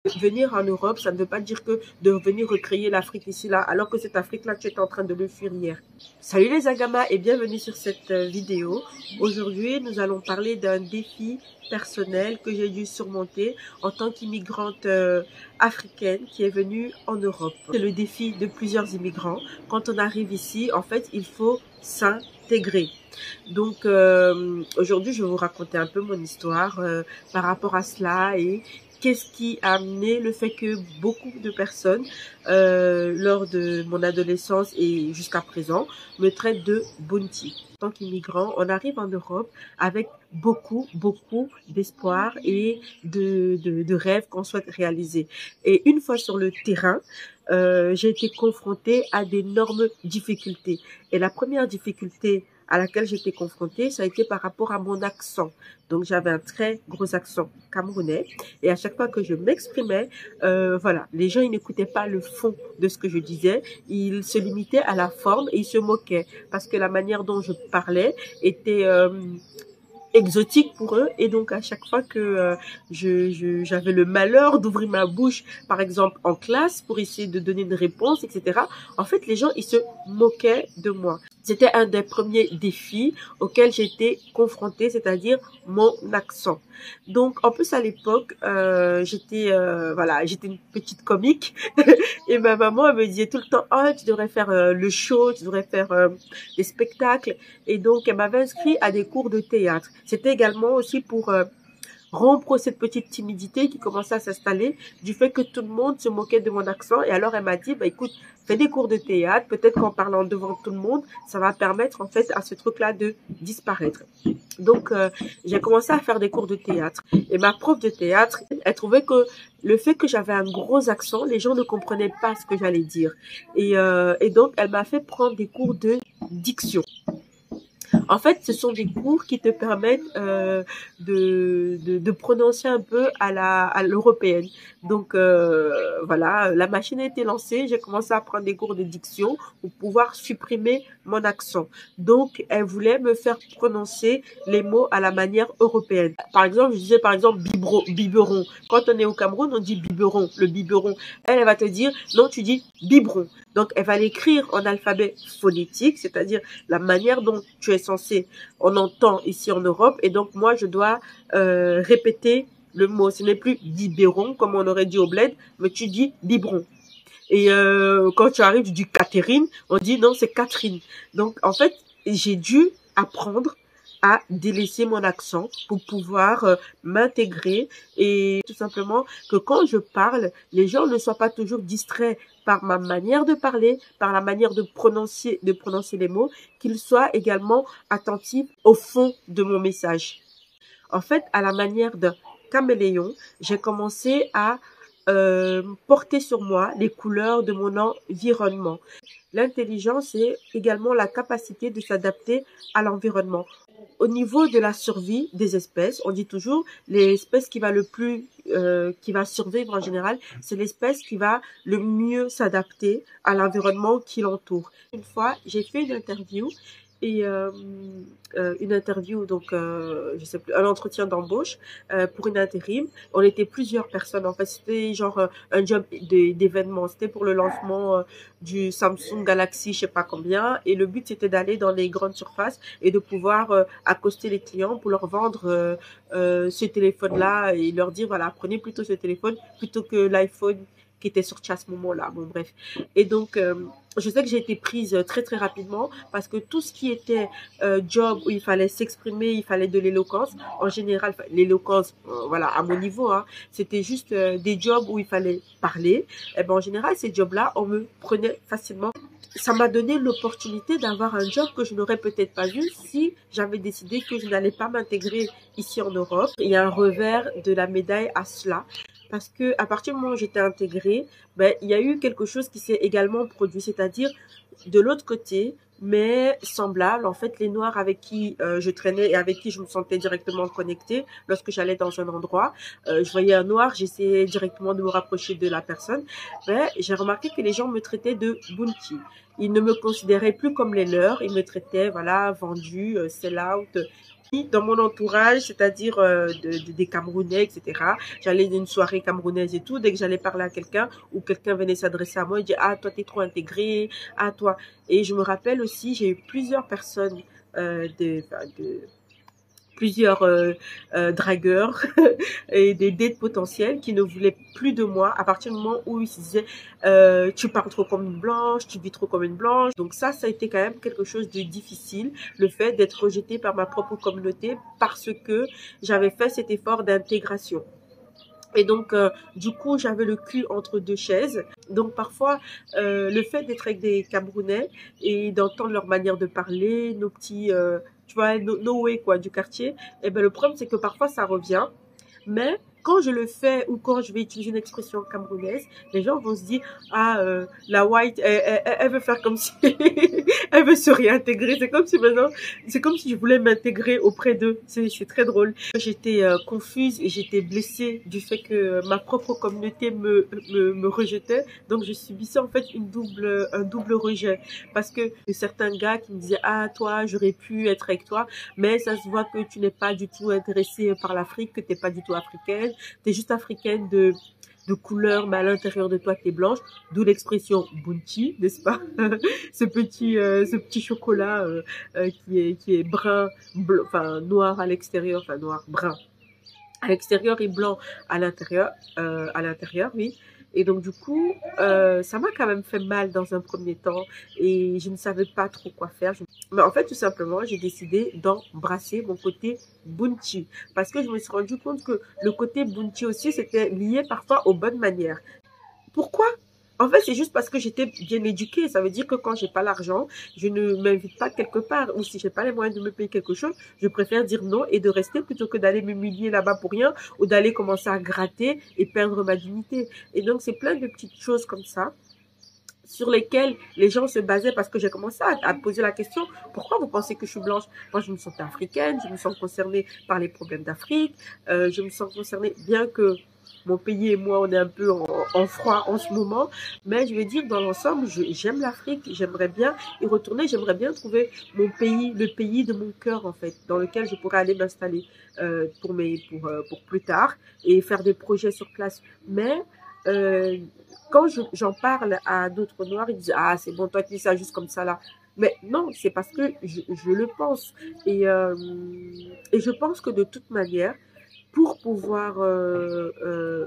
Venir en Europe, ça ne veut pas dire que de venir recréer l'Afrique ici, là, alors que cette Afrique-là, tu es en train de le fuir hier. Salut les Agamas et bienvenue sur cette vidéo. Aujourd'hui, nous allons parler d'un défi personnel que j'ai dû surmonter en tant qu'immigrante africaine qui est venue en Europe. C'est le défi de plusieurs immigrants. Quand on arrive ici, en fait, il faut s'intégrer. Donc aujourd'hui, je vais vous raconter un peu mon histoire par rapport à cela et qu'est-ce qui a amené le fait que beaucoup de personnes, lors de mon adolescence et jusqu'à présent, me traitent de bounty. En tant qu'immigrant, on arrive en Europe avec beaucoup d'espoir et de rêves qu'on souhaite réaliser. Et une fois sur le terrain, j'ai été confrontée à d'énormes difficultés. Et la première difficulté à laquelle j'étais confrontée, ça a été par rapport à mon accent. Donc, j'avais un très gros accent camerounais. Et à chaque fois que je m'exprimais, voilà, les gens, ils n'écoutaient pas le fond de ce que je disais. Ils se limitaient à la forme et ils se moquaient. Parce que la manière dont je parlais était exotique pour eux, et donc à chaque fois que j'avais le malheur d'ouvrir ma bouche, par exemple en classe, pour essayer de donner une réponse, etc., en fait les gens ils se moquaient de moi. C'était un des premiers défis auxquels j'étais confrontée, c'est-à-dire mon accent. Donc en plus à l'époque j'étais voilà, j'étais une petite comique et ma maman elle me disait tout le temps oh tu devrais faire le show, tu devrais faire des spectacles, et donc elle m'avait inscrit à des cours de théâtre. C'était également aussi pour rompre cette petite timidité qui commençait à s'installer du fait que tout le monde se moquait de mon accent. Et alors elle m'a dit, bah écoute, fais des cours de théâtre, peut-être qu'en parlant devant tout le monde, ça va permettre en fait à ce truc-là de disparaître. Donc j'ai commencé à faire des cours de théâtre. Et ma prof de théâtre, elle trouvait que le fait que j'avais un gros accent, les gens ne comprenaient pas ce que j'allais dire. Et donc elle m'a fait prendre des cours de diction. En fait, ce sont des cours qui te permettent de prononcer un peu à l'européenne. Donc voilà, la machine a été lancée. J'ai commencé à prendre des cours de diction pour pouvoir supprimer mon accent. Donc, elle voulait me faire prononcer les mots à la manière européenne. Par exemple, je disais par exemple biberon. Quand on est au Cameroun, on dit biberon, le biberon. Elle va te dire non, tu dis biberon. Donc, elle va l'écrire en alphabet phonétique, c'est-à-dire la manière dont tu es censé, on entend ici en Europe, et donc moi je dois répéter le mot. Ce n'est plus biberon comme on aurait dit au bled, mais tu dis biberon. Et quand tu arrives, tu dis Catherine, on dit non, c'est Catherine. Donc en fait, j'ai dû apprendre à délaisser mon accent pour pouvoir m'intégrer, et tout simplement que quand je parle, les gens ne soient pas toujours distraits par ma manière de parler, par la manière de prononcer les mots, qu'ils soient également attentifs au fond de mon message. En fait, à la manière d'un caméléon, j'ai commencé à porter sur moi les couleurs de mon environnement. L'intelligence est également la capacité de s'adapter à l'environnement. Au niveau de la survie des espèces, on dit toujours l'espèce qui va qui va survivre en général, c'est l'espèce qui va le mieux s'adapter à l'environnement qui l'entoure. Une fois, j'ai fait une interview et donc je sais plus, un entretien d'embauche pour une intérim. On était plusieurs personnes, en fait c'était genre un job d'événement, c'était pour le lancement du Samsung Galaxy je sais pas combien, et le but c'était d'aller dans les grandes surfaces et de pouvoir accoster les clients pour leur vendre ce téléphone là et leur dire voilà, prenez plutôt ce téléphone plutôt que l'iPhone qui était sorti à ce moment-là. Bon, bref. Et donc, je sais que j'ai été prise très rapidement parce que tout ce qui était job où il fallait s'exprimer, il fallait de l'éloquence, en général, l'éloquence, voilà, à mon niveau, hein, c'était juste des jobs où il fallait parler. Et ben, en général, ces jobs-là, on me prenait facilement. Ça m'a donné l'opportunité d'avoir un job que je n'aurais peut-être pas eu si j'avais décidé que je n'allais pas m'intégrer ici en Europe. Il y a un revers de la médaille à cela. Parce que à partir du moment où j'étais intégrée, ben, il y a eu quelque chose qui s'est également produit, c'est-à-dire de l'autre côté, mais semblable. En fait, les Noirs avec qui je traînais et avec qui je me sentais directement connectée, lorsque j'allais dans un endroit, je voyais un Noir, j'essayais directement de me rapprocher de la personne. Ben, j'ai remarqué que les gens me traitaient de bounty. Ils ne me considéraient plus comme les leurs, ils me traitaient, voilà, vendu, sell out, dans mon entourage, c'est-à-dire des Camerounais, etc. J'allais dans une soirée camerounaise et tout. Dès que j'allais parler à quelqu'un ou quelqu'un venait s'adresser à moi, il dit ah toi t'es trop intégré, ah toi. Et je me rappelle aussi, j'ai eu plusieurs personnes plusieurs dragueurs et des dates potentiels qui ne voulaient plus de moi à partir du moment où ils se disaient tu parles trop comme une blanche, tu vis trop comme une blanche. Donc ça a été quand même quelque chose de difficile, le fait d'être rejetée par ma propre communauté parce que j'avais fait cet effort d'intégration. Et donc, du coup, j'avais le cul entre deux chaises. Donc, parfois, le fait d'être avec des Camerounais et d'entendre leur manière de parler, nos petits, tu vois, nos way, quoi, du quartier, eh ben, le problème, c'est que parfois, ça revient. Mais quand je le fais ou quand je vais utiliser une expression camerounaise, les gens vont se dire ah la white elle veut faire comme si elle veut se réintégrer. C'est comme si maintenant c'est comme si je voulais m'intégrer auprès d'eux. C'est très drôle. J'étais confuse et j'étais blessée du fait que ma propre communauté me rejetait. Donc je subissais en fait un double rejet parce que certains gars qui me disaient ah toi j'aurais pu être avec toi, mais ça se voit que tu n'es pas du tout intéressée par l'Afrique, que tu n'es pas du tout africaine, tu es juste africaine de couleur, mais à l'intérieur de toi, tu es blanche, d'où l'expression bunchi, n'est-ce pas? Ce petit chocolat qui est brun, bleu, enfin noir à l'extérieur, enfin noir, brun à l'extérieur et blanc à l'intérieur, oui. Et donc du coup, ça m'a quand même fait mal dans un premier temps et je ne savais pas trop quoi faire. Mais en fait, tout simplement, j'ai décidé d'embrasser mon côté bunchi parce que je me suis rendu compte que le côté bunchi aussi, c'était lié parfois aux bonnes manières. Pourquoi? En fait, c'est juste parce que j'étais bien éduquée. Ça veut dire que quand j'ai pas l'argent, je ne m'invite pas quelque part. Ou si j'ai pas les moyens de me payer quelque chose, je préfère dire non et de rester plutôt que d'aller m'humilier là-bas pour rien ou d'aller commencer à gratter et perdre ma dignité. Et donc, c'est plein de petites choses comme ça sur lesquelles les gens se basaient parce que j'ai commencé à poser la question, pourquoi vous pensez que je suis blanche? Moi, je me sens africaine, je me sens concernée par les problèmes d'Afrique, je me sens concernée, bien que mon pays et moi, on est un peu en froid en ce moment. Mais je veux dire, dans l'ensemble, j'aime l'Afrique. J'aimerais bien y retourner. J'aimerais bien trouver mon pays, le pays de mon cœur, en fait, dans lequel je pourrais aller m'installer pour plus tard et faire des projets sur place. Mais quand j'en parle à d'autres Noirs, ils disent « Ah, c'est bon, toi, tu dis ça juste comme ça, là. » Mais non, c'est parce que je le pense. Et je pense que de toute manière, pour pouvoir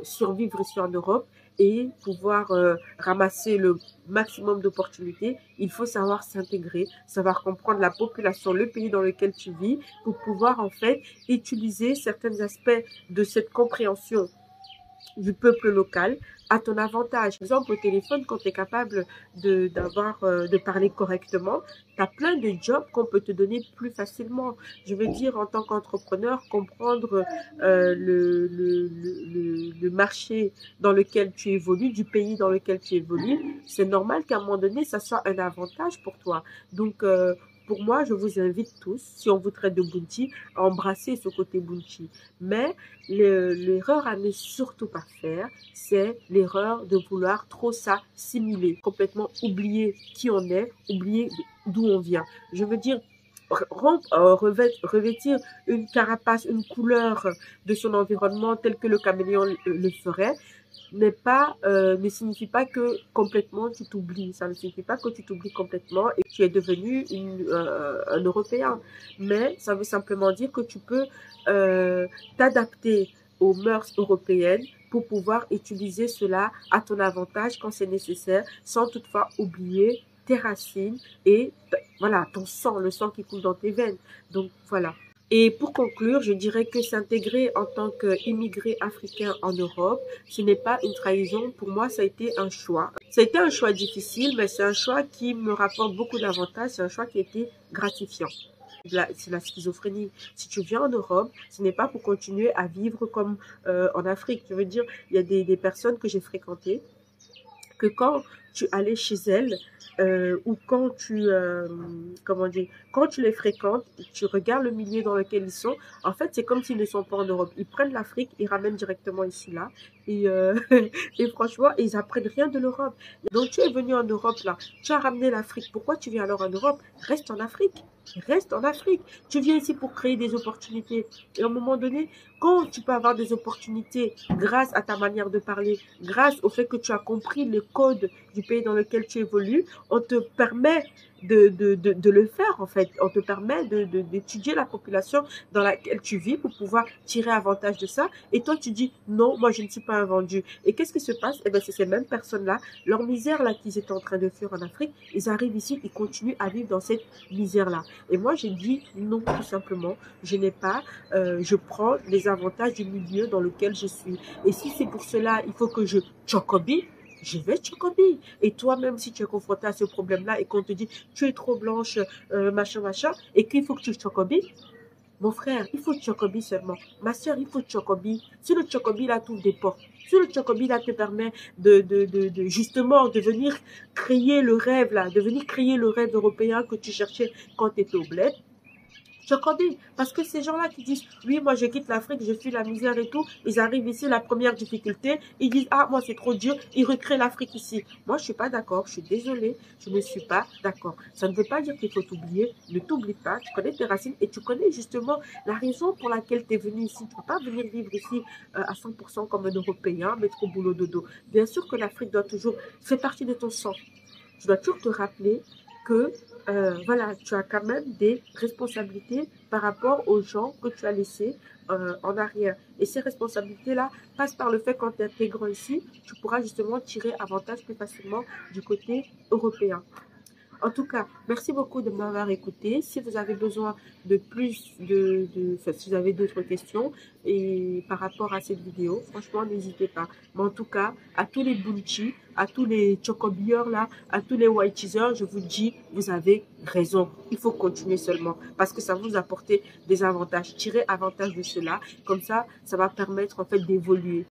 survivre ici en Europe et pouvoir ramasser le maximum d'opportunités, il faut savoir s'intégrer, savoir comprendre la population, le pays dans lequel tu vis, pour pouvoir en fait utiliser certains aspects de cette compréhension du peuple local à ton avantage. Par exemple, au téléphone, quand tu es capable de parler correctement, tu as plein de jobs qu'on peut te donner plus facilement. Je veux dire, en tant qu'entrepreneur, comprendre le marché dans lequel tu évolues, du pays dans lequel tu évolues, c'est normal qu'à un moment donné, ça soit un avantage pour toi. Donc, pour moi, je vous invite tous, si on vous traite de bunchi, à embrasser ce côté bunchi. Mais l'erreur à ne surtout pas faire, c'est l'erreur de vouloir trop s'assimiler, complètement oublier qui on est, oublier d'où on vient. Je veux dire, revêtir une carapace, une couleur de son environnement tel que le caméléon le ferait, ne signifie pas que complètement tu t'oublies. Ça ne signifie pas que tu t'oublies complètement et que tu es devenu un Européen. Mais ça veut simplement dire que tu peux t'adapter aux mœurs européennes pour pouvoir utiliser cela à ton avantage quand c'est nécessaire, sans toutefois oublier tes racines et voilà, ton sang, le sang qui coule dans tes veines. Donc voilà. Et pour conclure, je dirais que s'intégrer en tant qu'immigré africain en Europe, ce n'est pas une trahison. Pour moi, ça a été un choix. Ça a été un choix difficile, mais c'est un choix qui me rapporte beaucoup d'avantages. C'est un choix qui a été gratifiant. C'est la schizophrénie. Si tu viens en Europe, ce n'est pas pour continuer à vivre comme en Afrique. Je veux dire, il y a des personnes que j'ai fréquentées que quand tu allais chez elles ou quand comment dire, quand tu les fréquentes, tu regardes le milieu dans lequel ils sont. En fait, c'est comme s'ils ne sont pas en Europe. Ils prennent l'Afrique, ils ramènent directement ici, là. Et, et franchement, ils apprennent rien de l'Europe. Donc, tu es venu en Europe, là. Tu as ramené l'Afrique. Pourquoi tu viens alors en Europe? Reste en Afrique. Reste en Afrique. Tu viens ici pour créer des opportunités. Et à un moment donné, quand tu peux avoir des opportunités grâce à ta manière de parler, grâce au fait que tu as compris le code du pays dans lequel tu évolues, on te permet de le faire en fait. On te permet d'étudier la population dans laquelle tu vis pour pouvoir tirer avantage de ça. Et toi, tu dis non, moi je ne suis pas un vendu. Et qu'est-ce qui se passe? Eh bien, c'est ces mêmes personnes-là, leur misère là qu'ils étaient en train de fuir en Afrique, ils arrivent ici, ils continuent à vivre dans cette misère-là. Et moi, j'ai dit non, tout simplement. Je n'ai pas, je prends les avantages du milieu dans lequel je suis. Et si c'est pour cela, il faut que je chocobie, je vais chocobi. Et toi-même, si tu es confronté à ce problème-là et qu'on te dit, tu es trop blanche, machin, machin, et qu'il faut que tu chocobis, mon frère, il faut chocobi seulement. Ma soeur, il faut chocobi. Si le chocobi là t'ouvre des portes, si le chocobi là te permet justement de venir créer le rêve là, de venir créer le rêve européen que tu cherchais quand tu étais au bled, Chocobi, parce que ces gens-là qui disent, oui, moi je quitte l'Afrique, je fuis la misère et tout, ils arrivent ici, la première difficulté, ils disent, ah, moi c'est trop dur, ils recréent l'Afrique ici. Moi je suis pas d'accord, je suis désolée, je ne suis pas d'accord. Ça ne veut pas dire qu'il faut t'oublier, ne t'oublie pas, tu connais tes racines et tu connais justement la raison pour laquelle tu es venu ici. Tu ne peux pas venir vivre ici à 100% comme un Européen, mettre au boulot dodo. Bien sûr que l'Afrique doit toujours faire partie de ton sang. Tu dois toujours te rappeler que voilà, tu as quand même des responsabilités par rapport aux gens que tu as laissés en arrière. Et ces responsabilités-là passent par le fait qu'en t'intégrant ici, tu pourras justement tirer avantage plus facilement du côté européen. En tout cas, merci beaucoup de m'avoir écouté. Si vous avez besoin de plus enfin, si vous avez d'autres questions et par rapport à cette vidéo, franchement, n'hésitez pas. Mais en tout cas, à tous les bunchi, à tous les chocobieurs là, à tous les white cheesers, je vous dis, vous avez raison. Il faut continuer seulement parce que ça vous apporter des avantages. Tirez avantage de cela. Comme ça va permettre en fait d'évoluer.